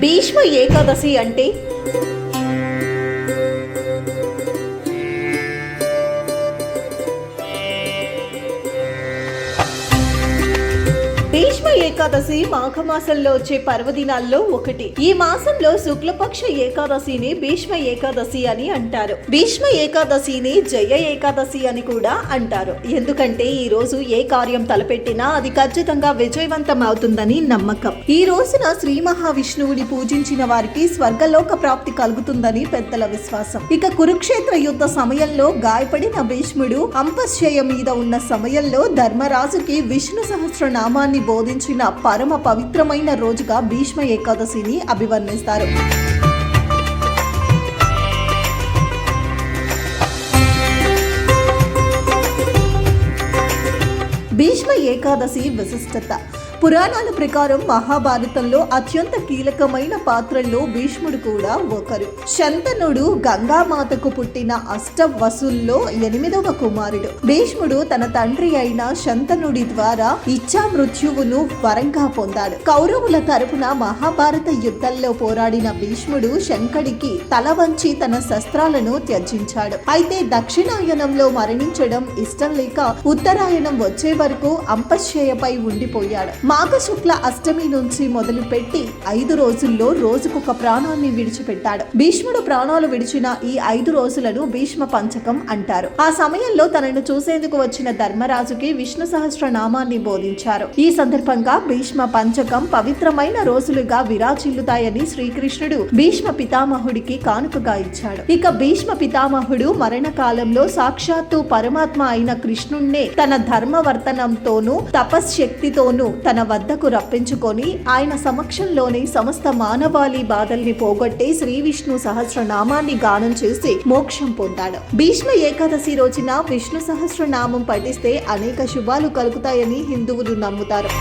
భీష్మ ఏకాదశి అంటే భీష్మ ఏకాదశి మాఘమాసంలో వచ్చే పర్వదినాల్లో ఒకటి. ఈ మాసంలో శుక్లపక్ష ఏకాదశిని భీష్మ ఏకాదశి అని అంటారు. భీష్మ ఏకాదశిని జయ ఏకాదశి అని కూడా అంటారు. ఎందుకంటే ఈ రోజు ఏ కార్యం తలపెట్టినా అది ఖచ్చితంగా విజయవంతం అవుతుందని నమ్మకం. ఈ రోజున శ్రీ మహావిష్ణువుని పూజించిన వారికి స్వర్గలోక ప్రాప్తి కలుగుతుందని పెద్దల విశ్వాసం. ఇక కురుక్షేత్ర యుద్ధ సమయంలో గాయపడిన భీష్ముడు అంపశయ మీద ఉన్న సమయంలో ధర్మరాజుకి విష్ణు సహస్రనామాన్ని బోధించిన పరమ పవిత్రమైన రోజుగా భీష్మ ఏకాదశిని అభివర్ణిస్తారు. భీష్మ ఏకాదశి విశిష్టత. పురాణాల ప్రకారం మహాభారతంలో అత్యంత కీలకమైన పాత్రల్లో భీష్ముడు కూడా ఒకరు. శంతనుడు గంగామాతకు పుట్టిన అష్టవసుల్లో 8వ కుమారుడు. భీష్ముడు తన తండ్రి అయిన శంతనుడి ద్వారా ఇచ్చా మృత్యువును వరంగా పొందాడు. కౌరవుల తరపున మహాభారత యుద్ధంలో పోరాడిన భీష్ముడు శంకడికి తల వంచి తన శస్త్రాలను త్యజించాడు. అయితే దక్షిణాయనంలో మరణించడం ఇష్టం లేక ఉత్తరాయణం వచ్చే వరకు అంపశయపై ఉండిపోయాడు. మాఘ శుక్ల అష్టమి నుంచి మొదలుపెట్టి 5 రోజుల్లో రోజుకొక ప్రాణాన్ని విడిచిపెట్టాడు. భీష్ముడు ప్రాణాలు విడిచిన ఈ 5 రోజులను భీష్మ పంచకం అంటారు. ఆ సమయంలో తనను చూసేందుకు వచ్చిన ధర్మరాజుకి విష్ణు సహస్రనామాన్ని బోధించారు. ఈ సందర్భంగా భీష్మ పంచకం పవిత్రమైన రోజులుగా విరాజిల్లుతాయని శ్రీకృష్ణుడు భీష్మ పితామహుడికి కానుకగా ఇచ్చాడు. ఇక భీష్మ పితామహుడు మరణ కాలంలో సాక్షాత్తు పరమాత్మ అయిన కృష్ణుణ్ణే తన ధర్మవర్తనంతోనూ తపశ్శక్తితోనూ తన వద్దకు రప్పించుకొని ఆయన సమక్షంలోని సమస్త మానవాళి బాధల్ని పోగొట్టే శ్రీ విష్ణు సహస్రనామాన్ని గానం చేసి మోక్షం పొందాడు. భీష్మ ఏకాదశి రోజున విష్ణు సహస్రనామం పఠిస్తే అనేక శుభాలు కలుగుతాయని హిందువులు నమ్ముతారు.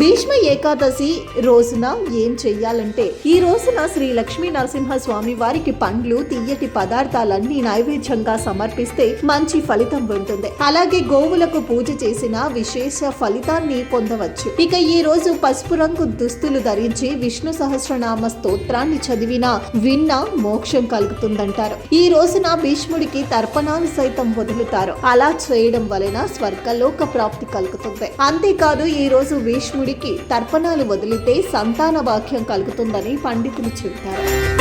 భీష్మ ఏకాదశి రోజున ఏం చెయ్యాలంటే, ఈ రోజున శ్రీ లక్ష్మీ నరసింహ స్వామి వారికి పండ్లు తీయటి పదార్థాలన్నీ నైవేద్యంగా సమర్పిస్తే మంచి ఫలితం ఉంటుంది. అలాగే గోవులకు పూజ చేసిన విశేష ఫలితాన్ని పొందవచ్చు. ఇక ఈ రోజు పసుపు రంగు దుస్తులు ధరించి విష్ణు సహస్రనామ స్తోత్రాన్ని చదివినా విన్నా మోక్షం కలుగుతుందంటారు. ఈ రోజున భీష్ముడికి తర్పణాలు సైతం వదులుతారు. అలా చేయడం వలన స్వర్గలోక ప్రాప్తి కలుగుతుంది. అంతేకాదు ఈ రోజు భీష్ముడి తర్పణాలు వదిలితే సంతాన భాగ్యం కలుగుతుందని పండితులు చెబుతారు.